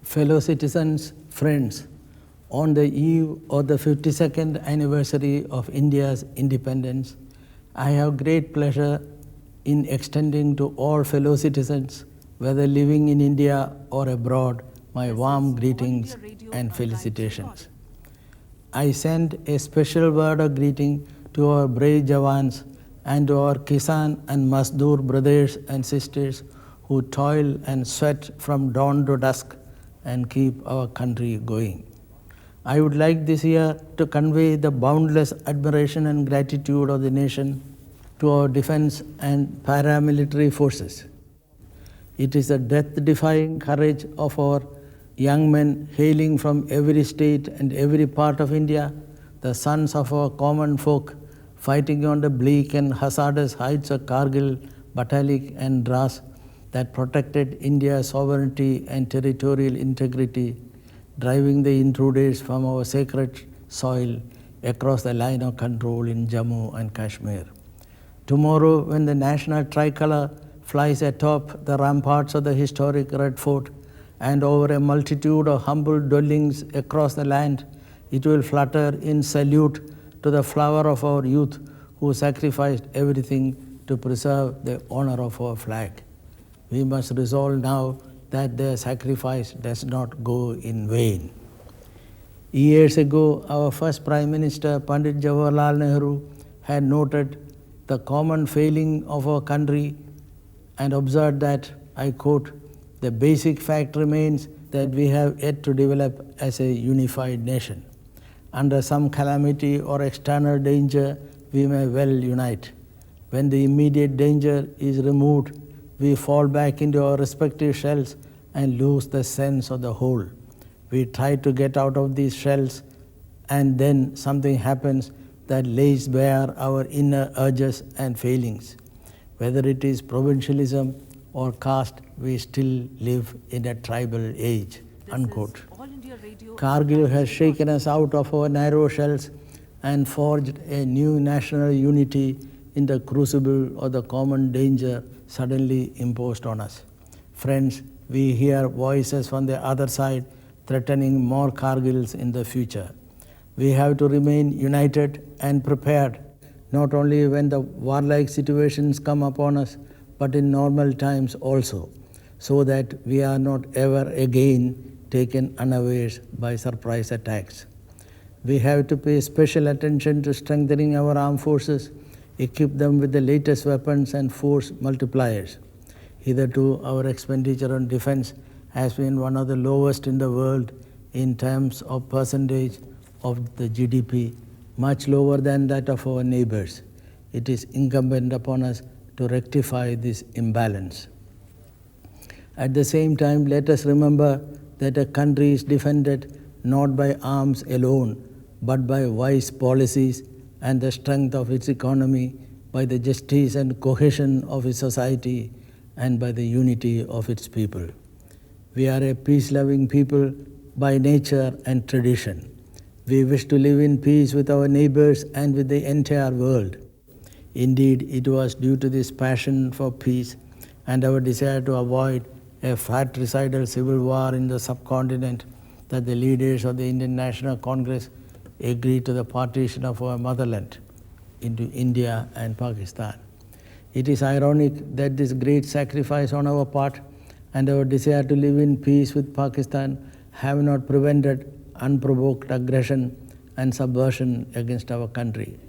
Fellow citizens, friends, on the eve of the 52nd anniversary of India's independence, I have great pleasure in extending to all fellow citizens, whether living in India or abroad, my warm greetings and felicitations. I send a special word of greeting to our brave Jawans and to our Kisan and Mazdoor brothers and sisters who toil and sweat from dawn to dusk and keep our country going. I would like this year to convey the boundless admiration and gratitude of the nation to our defense and paramilitary forces. It is the death-defying courage of our young men hailing from every state and every part of India, the sons of our common folk, fighting on the bleak and hazardous heights of Kargil, Batalik and Dras, that protected India's sovereignty and territorial integrity, driving the intruders from our sacred soil across the line of control in Jammu and Kashmir. Tomorrow, when the national tricolour flies atop the ramparts of the historic Red Fort and over a multitude of humble dwellings across the land, it will flutter in salute to the flower of our youth who sacrificed everything to preserve the honour of our flag. We must resolve now that their sacrifice does not go in vain. Years ago, our first Prime Minister, Pandit Jawaharlal Nehru, had noted the common failing of our country and observed that, I quote, "The basic fact remains that we have yet to develop as a unified nation. Under some calamity or external danger, we may well unite. When the immediate danger is removed, we fall back into our respective shells and lose the sense of the whole. We try to get out of these shells, and then something happens that lays bare our inner urges and failings. Whether it is provincialism or caste, we still live in a tribal age." Unquote. Kargil has shaken us out of our narrow shells and forged a new national unity in the crucible of the common danger suddenly imposed on us. Friends, we hear voices from the other side threatening more Kargils in the future. We have to remain united and prepared, not only when the warlike situations come upon us, but in normal times also, so that we are not ever again taken unawares by surprise attacks. We have to pay special attention to strengthening our armed forces, equip them with the latest weapons and force multipliers. Hitherto, our expenditure on defense has been one of the lowest in the world in terms of percentage of the GDP, much lower than that of our neighbors. It is incumbent upon us to rectify this imbalance. At the same time, let us remember that a country is defended not by arms alone, but by wise policies and the strength of its economy, by the justice and cohesion of its society, and by the unity of its people. We are a peace-loving people by nature and tradition. We wish to live in peace with our neighbors and with the entire world. Indeed, it was due to this passion for peace and our desire to avoid a fratricidal civil war in the subcontinent that the leaders of the Indian National Congress agreed to the partition of our motherland into India and Pakistan. It is ironic that this great sacrifice on our part and our desire to live in peace with Pakistan have not prevented unprovoked aggression and subversion against our country.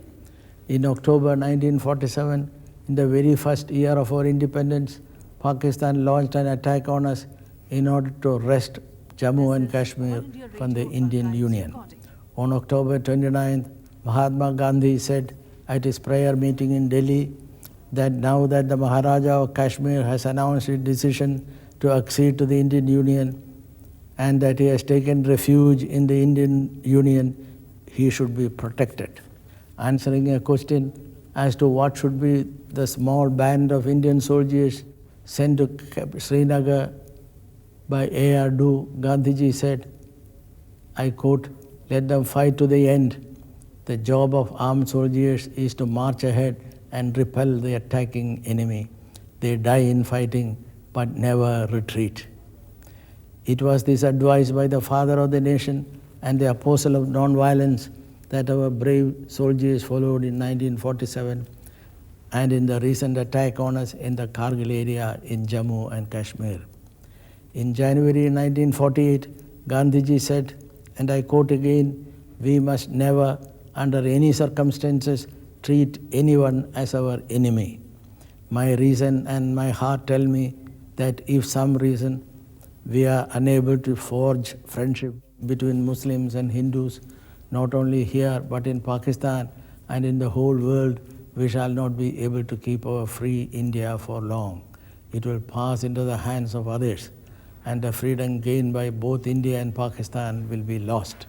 In October 1947, in the very first year of our independence, Pakistan launched an attack on us in order to wrest Jammu and Kashmir from the Indian Union. On October 29th, Mahatma Gandhi said at his prayer meeting in Delhi that now that the Maharaja of Kashmir has announced his decision to accede to the Indian Union and that he has taken refuge in the Indian Union, he should be protected. Answering a question as to what should be the small band of Indian soldiers sent to Srinagar by A.R. Du, Gandhiji said, I quote, "Let them fight to the end. The job of armed soldiers is to march ahead and repel the attacking enemy. They die in fighting, but never retreat. It was this advice by the father of the nation and the apostle of non-violence that our brave soldiers followed in 1947 and in the recent attack on us in the Kargil area in Jammu and Kashmir. In January 1948, Gandhiji said, and I quote again, "We must never, under any circumstances, treat anyone as our enemy. My reason and my heart tell me that if some reason we are unable to forge friendship between Muslims and Hindus, not only here but in Pakistan and in the whole world, we shall not be able to keep our free India for long. It will pass into the hands of others, and the freedom gained by both India and Pakistan will be lost."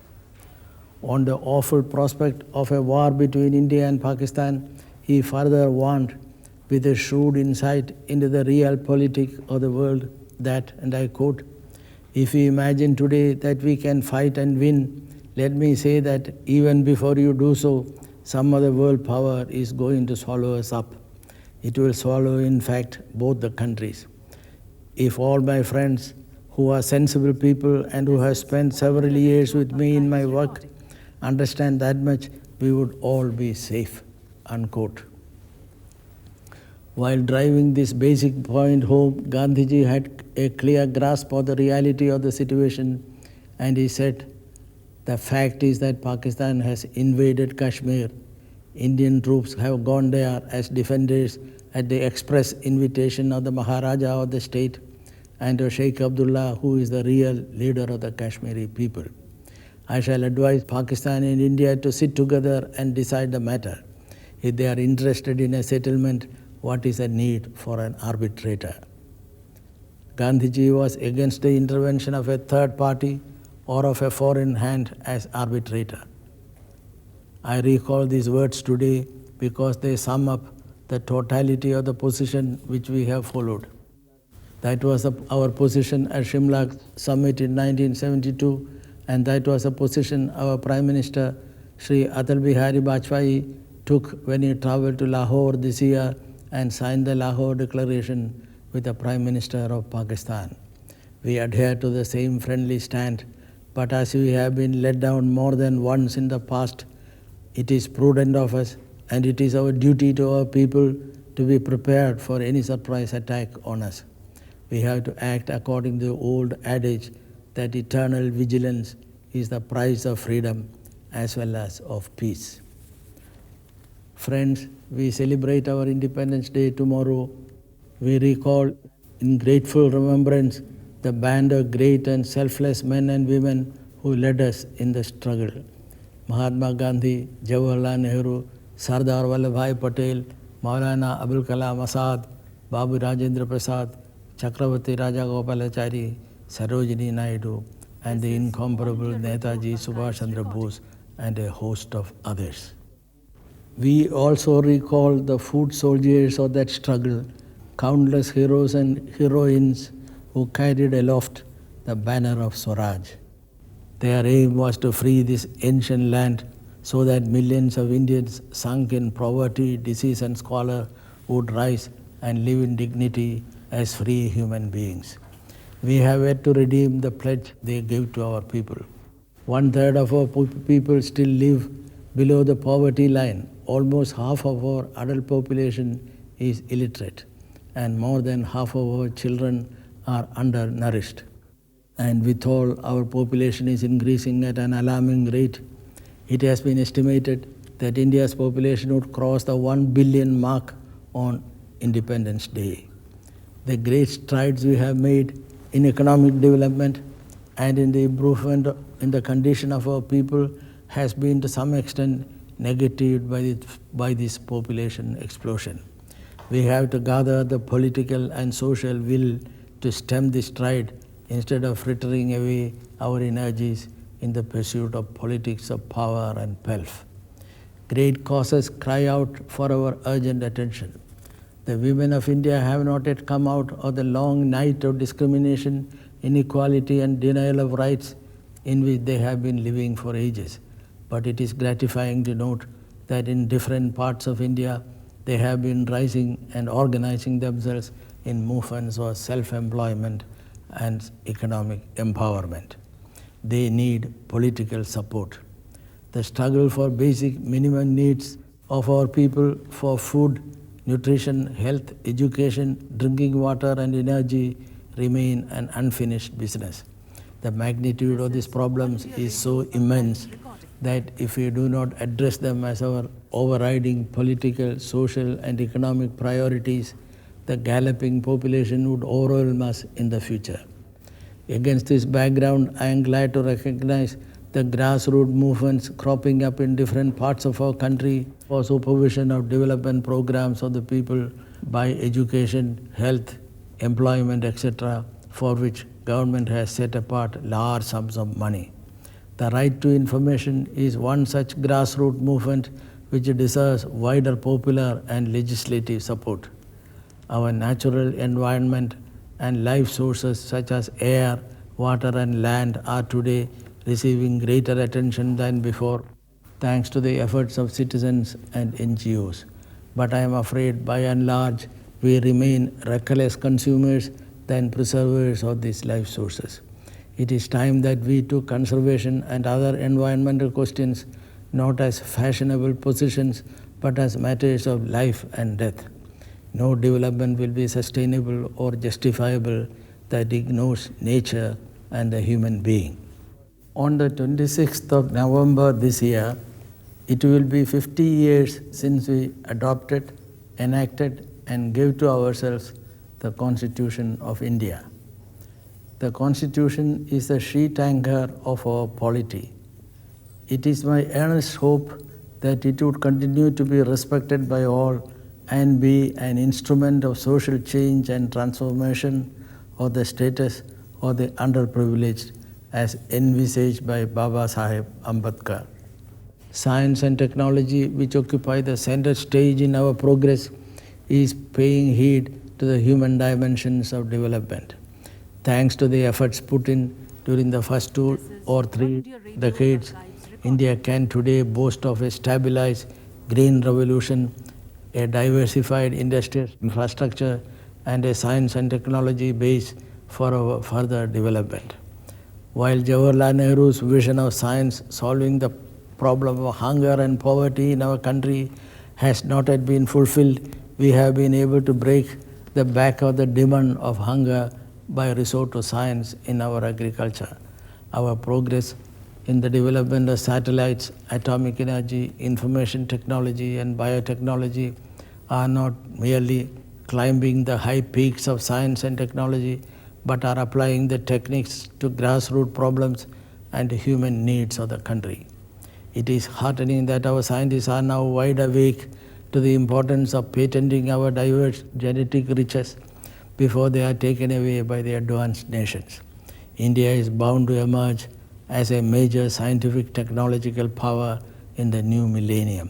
On the awful prospect of a war between India and Pakistan, he further warned with a shrewd insight into the real politics of the world that, and I quote, "If we imagine today that we can fight and win, let me say that even before you do so, some other world power is going to swallow us up. It will swallow, in fact, both the countries. If all my friends who are sensible people and who have spent several years with me in my work understand that much, we would all be safe," unquote. While driving this basic point home, Gandhiji had a clear grasp of the reality of the situation, and he said, "The fact is that Pakistan has invaded Kashmir. Indian troops have gone there as defenders at the express invitation of the Maharaja of the state and of Sheikh Abdullah, who is the real leader of the Kashmiri people. I shall advise Pakistan and India to sit together and decide the matter. If they are interested in a settlement, what is the need for an arbitrator?" Gandhiji was against the intervention of a third party or of a foreign hand as arbitrator. I recall these words today because they sum up the totality of the position which we have followed. That was our position at Shimla summit in 1972, and that was a position our Prime Minister Sri Atal Bihari Vajpayee took when he travelled to Lahore this year and signed the Lahore Declaration with the Prime Minister of Pakistan. We adhere to the same friendly stand, but as we have been let down more than once in the past, it is prudent of us and it is our duty to our people to be prepared for any surprise attack on us. We have to act according to the old adage that eternal vigilance is the price of freedom as well as of peace. Friends, we celebrate our Independence Day tomorrow. We recall in grateful remembrance the band of great and selfless men and women who led us in the struggle. Mahatma Gandhi, Jawaharlal Nehru, Sardar Vallabhbhai Patel, Maulana Abul Kalam Azad, Babu Rajendra Prasad, Chakravarti Rajagopalachari, Sarojini Naidu, and the incomparable Netaji Subhash Chandra Bose, and a host of others. We also recall the foot soldiers of that struggle, countless heroes and heroines who carried aloft the banner of Swaraj. Their aim was to free this ancient land so that millions of Indians sunk in poverty, disease and squalor would rise and live in dignity as free human beings. We have yet to redeem the pledge they gave to our people. 1/3 of our people still live below the poverty line. Almost half of our adult population is illiterate, and more than half of our children are undernourished. And with all, our population is increasing at an alarming rate. It has been estimated that India's population would cross the 1 billion mark on Independence Day. The great strides we have made in economic development and in the improvement in the condition of our people has been to some extent negated by this population explosion. We have to gather the political and social will to stem this tide instead of frittering away our energies in the pursuit of politics of power and pelf. Great causes cry out for our urgent attention. The women of India have not yet come out of the long night of discrimination, inequality and denial of rights in which they have been living for ages. But it is gratifying to note that in different parts of India, they have been rising and organizing themselves in movements for self-employment and economic empowerment. They need political support. The struggle for basic minimum needs of our people for food, nutrition, health, education, drinking water and energy remain an unfinished business. The magnitude of these problems is so immense that if we do not address them as our overriding political, social and economic priorities, the galloping population would overwhelm us in the future. Against this background, I am glad to recognize the grassroots movements cropping up in different parts of our country for supervision of development programs of the people by education, health, employment, etc., for which government has set apart large sums of money. The right to information is one such grassroots movement which deserves wider popular and legislative support. Our natural environment and life sources such as air, water and land are today receiving greater attention than before, thanks to the efforts of citizens and NGOs. But I am afraid by and large we remain reckless consumers than preservers of these life sources. It is time that we took conservation and other environmental questions not as fashionable positions but as matters of life and death. No development will be sustainable or justifiable that ignores nature and the human being. On the 26th of November this year, it will be 50 years since we adopted, enacted and gave to ourselves the Constitution of India. The Constitution is the sheet anchor of our polity. It is my earnest hope that it would continue to be respected by all and be an instrument of social change and transformation of the status of the underprivileged as envisaged by Baba Saheb Ambedkar. Science and technology, which occupy the center stage in our progress, is paying heed to the human dimensions of development. Thanks to the efforts put in during the first 2 or 3 decades, India can today boast of a stabilized green revolution, a diversified industrial infrastructure, and a science and technology base for our further development. While Jawaharlal Nehru's vision of science solving the problem of hunger and poverty in our country has not yet been fulfilled, we have been able to break the back of the demon of hunger by resort to science in our agriculture. Our progress in the development of satellites, atomic energy, information technology and biotechnology are not merely climbing the high peaks of science and technology, but are applying the techniques to grassroots problems and human needs of the country. It is heartening that our scientists are now wide awake to the importance of patenting our diverse genetic riches before they are taken away by the advanced nations. India is bound to emerge as a major scientific technological power in the new millennium.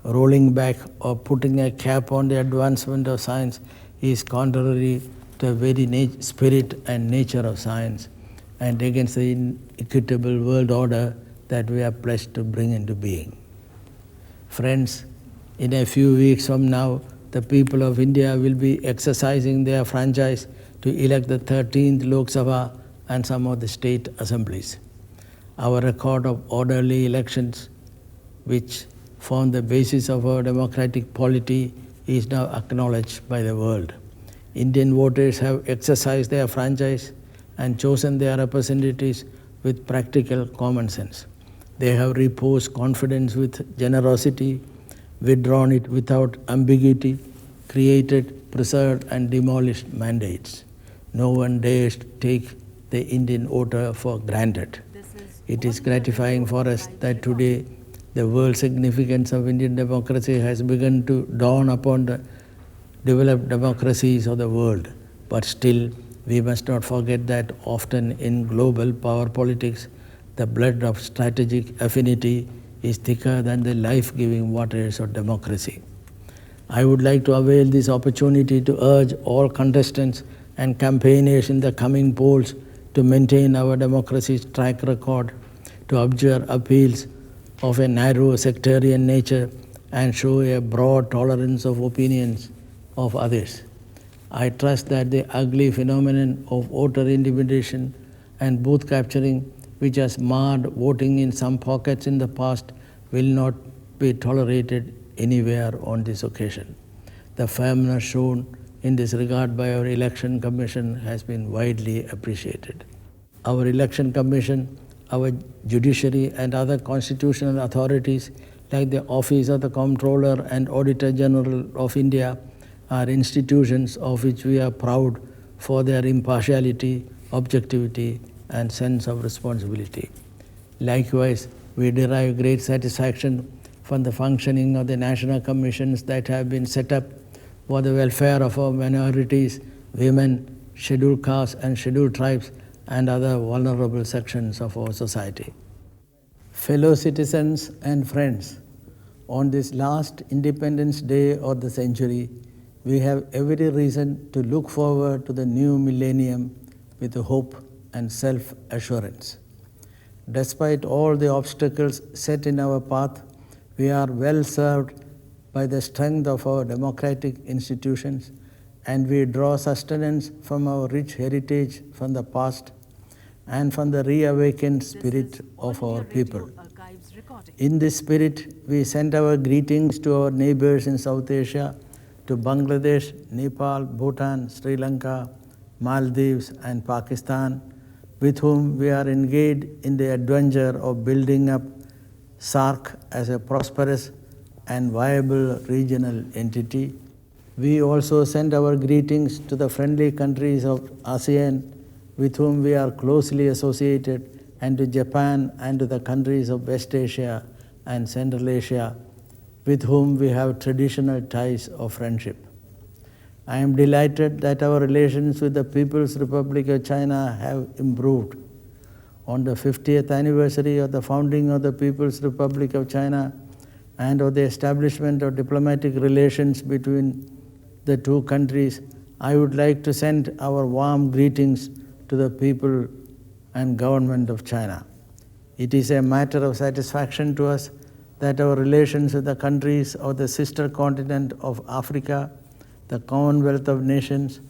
Rolling back or putting a cap on the advancement of science is contrary to the very spirit and nature of science and against the inequitable world order that we are pledged to bring into being. Friends, in a few weeks from now, the people of India will be exercising their franchise to elect the 13th Lok Sabha and some of the state assemblies. Our record of orderly elections, which form the basis of our democratic polity, is now acknowledged by the world. Indian voters have exercised their franchise and chosen their representatives with practical common sense. They have reposed confidence with generosity, withdrawn it without ambiguity, created, preserved and demolished mandates. No one dares take the Indian voter for granted. It is gratifying for us that today the world significance of Indian democracy has begun to dawn upon the developed democracies of the world. But still, we must not forget that often in global power politics, the blood of strategic affinity is thicker than the life-giving waters of democracy. I would like to avail this opportunity to urge all contestants and campaigners in the coming polls to maintain our democracy's track record, to abjure appeals of a narrow sectarian nature, and show a broad tolerance of opinions of others. I trust that the ugly phenomenon of voter intimidation and booth capturing, which has marred voting in some pockets in the past, will not be tolerated anywhere on this occasion. The firmness shown in this regard by our Election Commission has been widely appreciated. Our Election Commission, our judiciary and other constitutional authorities like the Office of the Comptroller and Auditor General of India are institutions of which we are proud for their impartiality, objectivity and sense of responsibility. Likewise, we derive great satisfaction from the functioning of the national commissions that have been set up for the welfare of our minorities, women, scheduled castes and scheduled tribes and other vulnerable sections of our society. Fellow citizens and friends, on this last Independence Day of the century, we have every reason to look forward to the new millennium with hope and self-assurance. Despite all the obstacles set in our path, we are well served by the strength of our democratic institutions, and we draw sustenance from our rich heritage from the past and from the reawakened spirit of our people. In this spirit, we send our greetings to our neighbors in South Asia, to Bangladesh, Nepal, Bhutan, Sri Lanka, Maldives and Pakistan, with whom we are engaged in the adventure of building up SAARC as a prosperous and viable regional entity. We also send our greetings to the friendly countries of ASEAN, with whom we are closely associated, and to Japan and to the countries of West Asia and Central Asia, with whom we have traditional ties of friendship. I am delighted that our relations with the People's Republic of China have improved. On the 50th anniversary of the founding of the People's Republic of China and of the establishment of diplomatic relations between the two countries, I would like to send our warm greetings to the people and government of China. It is a matter of satisfaction to us that our relations with the countries of the sister continent of Africa, the Commonwealth of Nations,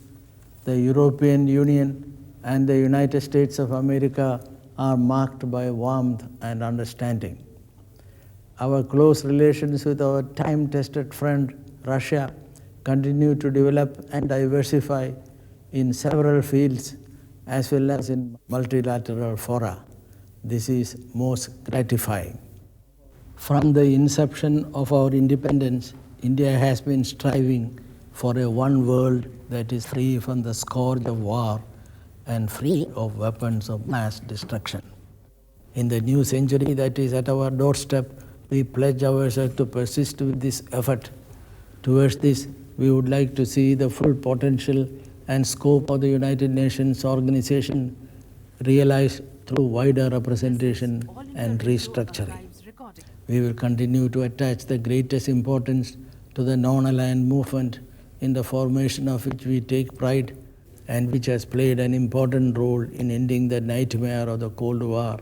the European Union, and the United States of America are marked by warmth and understanding. Our close relations with our time-tested friend Russia continue to develop and diversify in several fields as well as in multilateral fora. This is most gratifying. From the inception of our independence, India has been striving for a one world that is free from the scourge of war and free of weapons of mass destruction. In the new century that is at our doorstep, we pledge ourselves to persist with this effort. Towards this, we would like to see the full potential and scope of the United Nations organization realized through wider representation and restructuring. We will continue to attach the greatest importance to the non-aligned movement, in the formation of which we take pride and which has played an important role in ending the nightmare of the Cold War,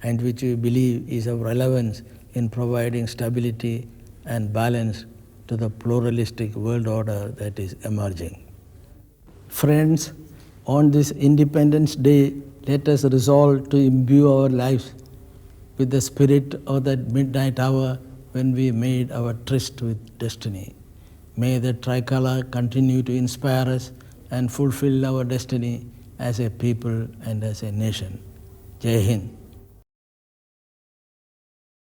and which we believe is of relevance in providing stability and balance to the pluralistic world order that is emerging. Friends, on this Independence Day, let us resolve to imbue our lives with the spirit of that midnight hour when we made our tryst with destiny. May the tricolor continue to inspire us and fulfill our destiny as a people and as a nation. Jai Hind.